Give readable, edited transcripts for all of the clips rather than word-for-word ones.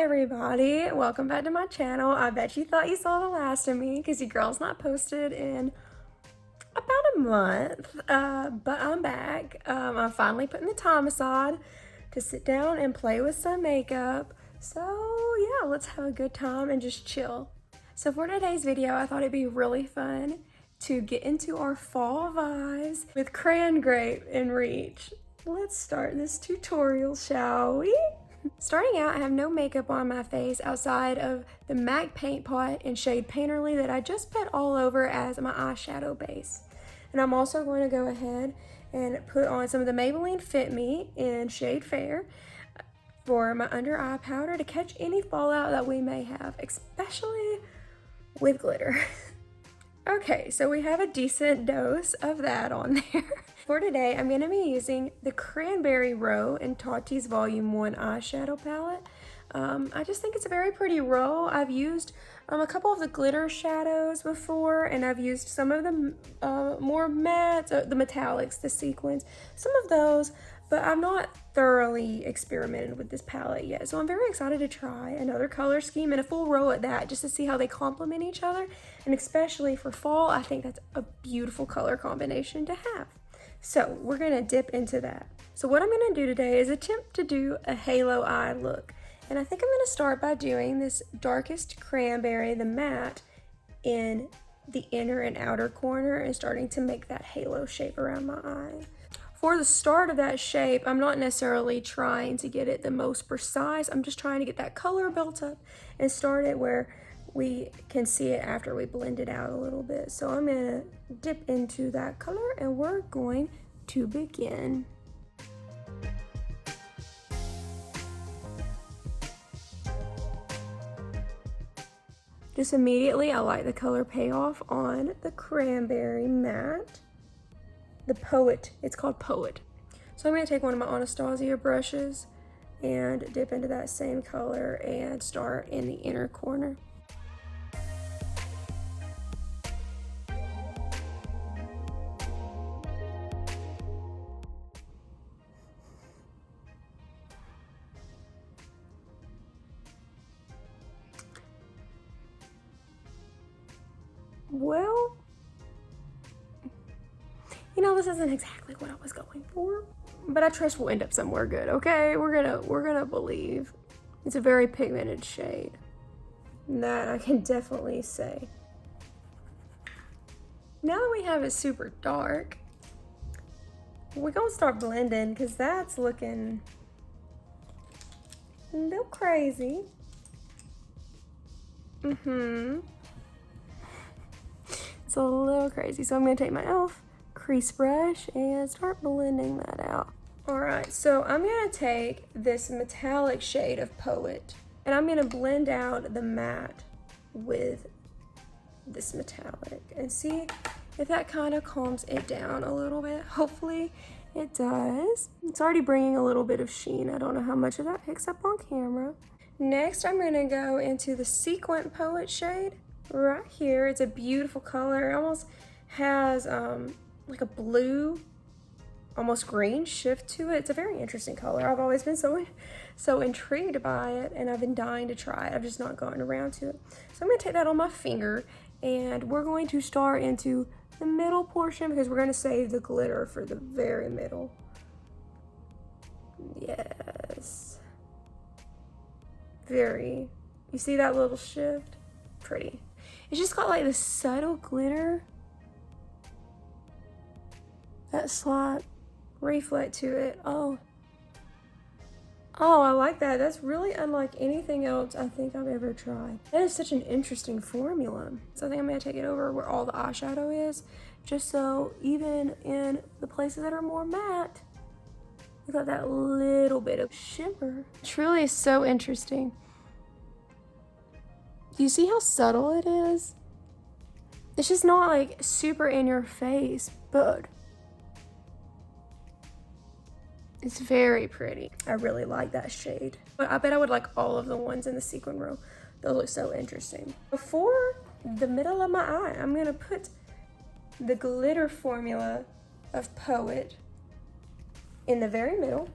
everybody, welcome back to my channel. I bet you thought you saw the last of me because your girl's not posted in about a month, but I'm back. I'm finally putting the time aside to sit down and play with some makeup. So yeah, let's have a good time and just chill. So for today's video, I thought it'd be really fun to get into our fall vibes with Cran Grape in reach. Let's start this tutorial, shall we? Starting out, I have no makeup on my face outside of the MAC paint pot in shade Painterly that I just put all over as my eyeshadow base. And I'm also going to go ahead and put on some of the Maybelline Fit Me in shade Fair for my under eye powder to catch any fallout that we may have, especially with glitter. Okay, so we have a decent dose of that on there. For today, I'm going to be using the Cranberry Row in Tarte's Volume 1 eyeshadow palette. I just think it's a very pretty row. I've used a couple of the glitter shadows before, and I've used some of the more matte, the metallics, the sequins, some of those, but I've not thoroughly experimented with this palette yet. So I'm very excited to try another color scheme and a full row at that, just to see how they complement each other. And especially for fall, I think that's a beautiful color combination to have. So we're gonna dip into that. So what I'm gonna do today is attempt to do a halo eye look. And I think I'm gonna start by doing this darkest cranberry, the matte, in the inner and outer corner and starting to make that halo shape around my eye. For the start of that shape, I'm not necessarily trying to get it the most precise. I'm just trying to get that color built up and start it where we can see it after we blend it out a little bit. So I'm gonna dip into that color and we're going to begin. Just immediately, I like the color payoff on the cranberry matte. The Poet, it's called Poet. So I'm gonna take one of my Anastasia brushes and dip into that same color and start in the inner corner. Well, you know, this isn't exactly what I was going for, but I trust we'll end up somewhere good, okay? We're gonna believe. It's a very pigmented shade. That I can definitely say. Now that we have it super dark, we're gonna start blending because that's looking a little crazy. It's a little crazy. So I'm gonna take my e.l.f. crease brush and start blending that out. All right, so I'm gonna take this metallic shade of Poet and I'm gonna blend out the matte with this metallic and see if that kind of calms it down a little bit. Hopefully it does. It's already bringing a little bit of sheen. I don't know how much of that picks up on camera. Next, I'm gonna go into the Sequin Poet shade right here. It's a beautiful color. It almost has like a blue, almost green shift to it. It's a very interesting color. I've always been so intrigued by it and I've been dying to try it. I've just not gotten around to it. So I'm gonna take that on my finger and we're going to start into the middle portion because we're gonna save the glitter for the very middle. Yes. Very, you see that little shift? Pretty. It's just got like this subtle glitter, that slight reflect to it. Oh, I like that. That's really unlike anything else I think I've ever tried. That is such an interesting formula. So I think I'm gonna take it over where all the eyeshadow is, just so even in the places that are more matte, we got that little bit of shimmer. Truly so interesting. Do you see how subtle it is? It's just not like super in your face, but it's very pretty. I really like that shade. But I bet I would like all of the ones in the sequin row. Those look so interesting. Before the middle of my eye, I'm gonna put the glitter formula of Poet in the very middle.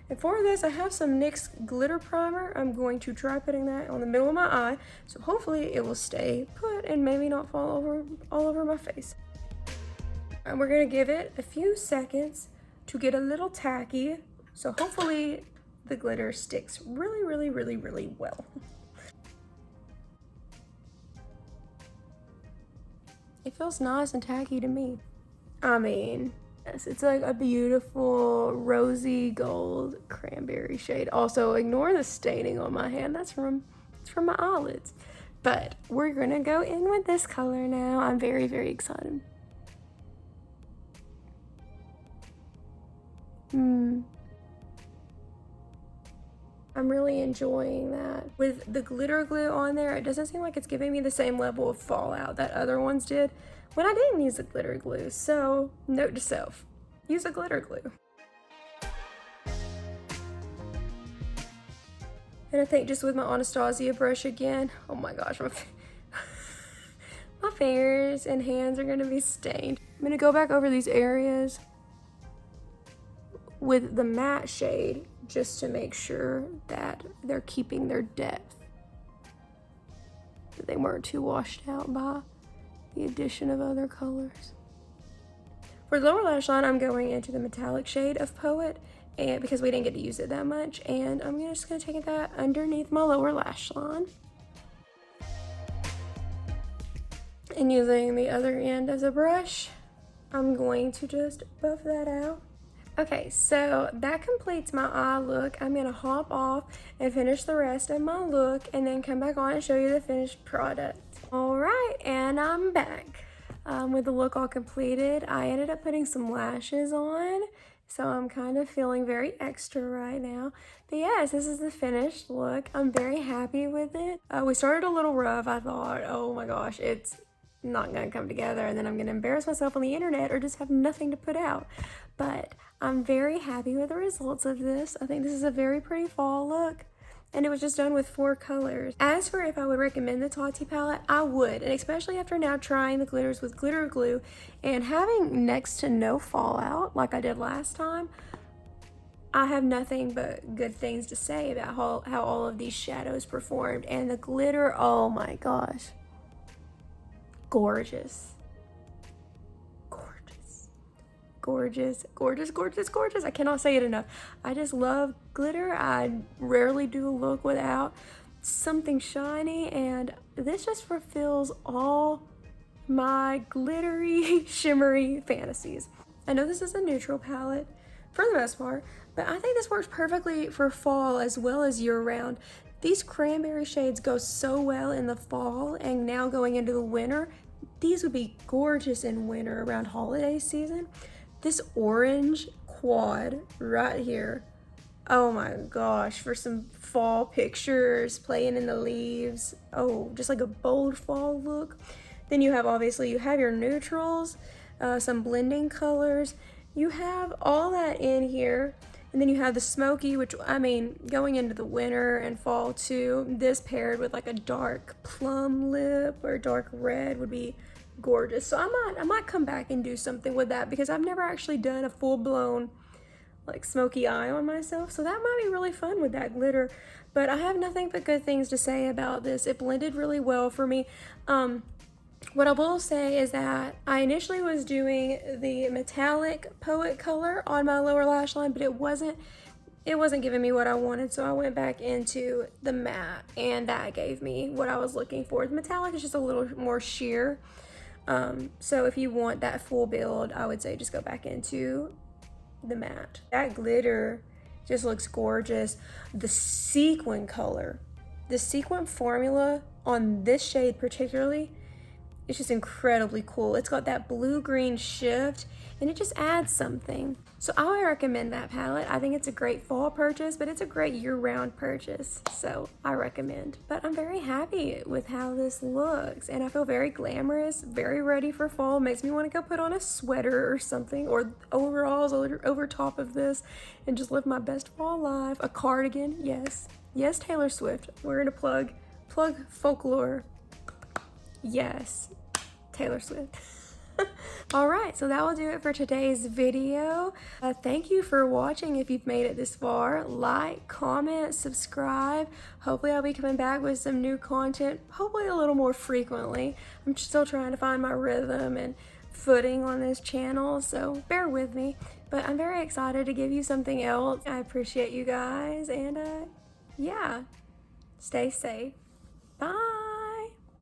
And for this, I have some NYX glitter primer. I'm going to try putting that on the middle of my eye, so hopefully it will stay put and maybe not fall all over my face. And we're gonna give it a few seconds to get a little tacky, so hopefully the glitter sticks really, really, really, really well. It feels nice and tacky to me. I mean, yes, it's like a beautiful rosy gold cranberry shade. Also, ignore the staining on my hand. It's from my eyelids. But we're gonna go in with this color now. I'm very, very excited. I'm really enjoying that. With the glitter glue on there, it doesn't seem like it's giving me the same level of fallout that other ones did when I didn't use the glitter glue. So, note to self, use a glitter glue. And I think just with my Anastasia brush again, oh my gosh, my fingers and hands are gonna be stained. I'm gonna go back over these areas with the matte shade just to make sure that they're keeping their depth, that they weren't too washed out by the addition of other colors. For the lower lash line, I'm going into the metallic shade of Poet, and because we didn't get to use it that much, and I'm just gonna take that underneath my lower lash line. And using the other end of the brush, I'm going to just buff that out. Okay, so that completes my eye look. I'm gonna hop off and finish the rest of my look and then come back on and show you the finished product. All right, and I'm back. With the look all completed, I ended up putting some lashes on, so I'm kind of feeling very extra right now. But yes, this is the finished look. I'm very happy with it. We started a little rough. I thought, oh my gosh, it's not gonna come together and then I'm gonna embarrass myself on the internet or just have nothing to put out. But I'm very happy with the results of this. I think this is a very pretty fall look, and it was just done with 4 colors. As for if I would recommend the Tati palette, I would, and especially after now trying the glitters with glitter glue and having next to no fallout like I did last time, I have nothing but good things to say about how all of these shadows performed. And the glitter, oh my gosh, gorgeous. Gorgeous, gorgeous, gorgeous, gorgeous. I cannot say it enough. I just love glitter. I rarely do a look without something shiny, and this just fulfills all my glittery, shimmery fantasies. I know this is a neutral palette for the most part, but I think this works perfectly for fall as well as year-round. These cranberry shades go so well in the fall, and now going into the winter, these would be gorgeous in winter around holiday season. This orange quad right here, oh my gosh, for some fall pictures, playing in the leaves, oh, just like a bold fall look. Then you have, obviously, you have your neutrals, some blending colors, you have all that in here, and then you have the smoky, which, I mean, going into the winter and fall too, this paired with like a dark plum lip or dark red would be gorgeous. So I might come back and do something with that because I've never actually done a full-blown like smoky eye on myself, so that might be really fun with that glitter. But I have nothing but good things to say about this. It blended really well for me. What I will say is that I initially was doing the metallic Poet color on my lower lash line, but it wasn't giving me what I wanted, so I went back into the matte, and that gave me what I was looking for. The metallic is just a little more sheer. So if you want that full build, I would say just go back into the matte. That glitter just looks gorgeous. The sequin color, the sequin formula on this shade particularly, it's just incredibly cool. It's got that blue-green shift, and it just adds something. So I would recommend that palette. I think it's a great fall purchase, but it's a great year-round purchase, so I recommend. But I'm very happy with how this looks, and I feel very glamorous, very ready for fall. Makes me want to go put on a sweater or something, or overalls over top of this, and just live my best fall life. A cardigan, yes. Yes, Taylor Swift. We're gonna plug folklore. Yes, Taylor Swift. Alright, so that will do it for today's video. Thank you for watching if you've made it this far. Like, comment, subscribe. Hopefully I'll be coming back with some new content, hopefully a little more frequently. I'm still trying to find my rhythm and footing on this channel, so bear with me. But I'm very excited to give you something else. I appreciate you guys, and yeah, stay safe. Bye!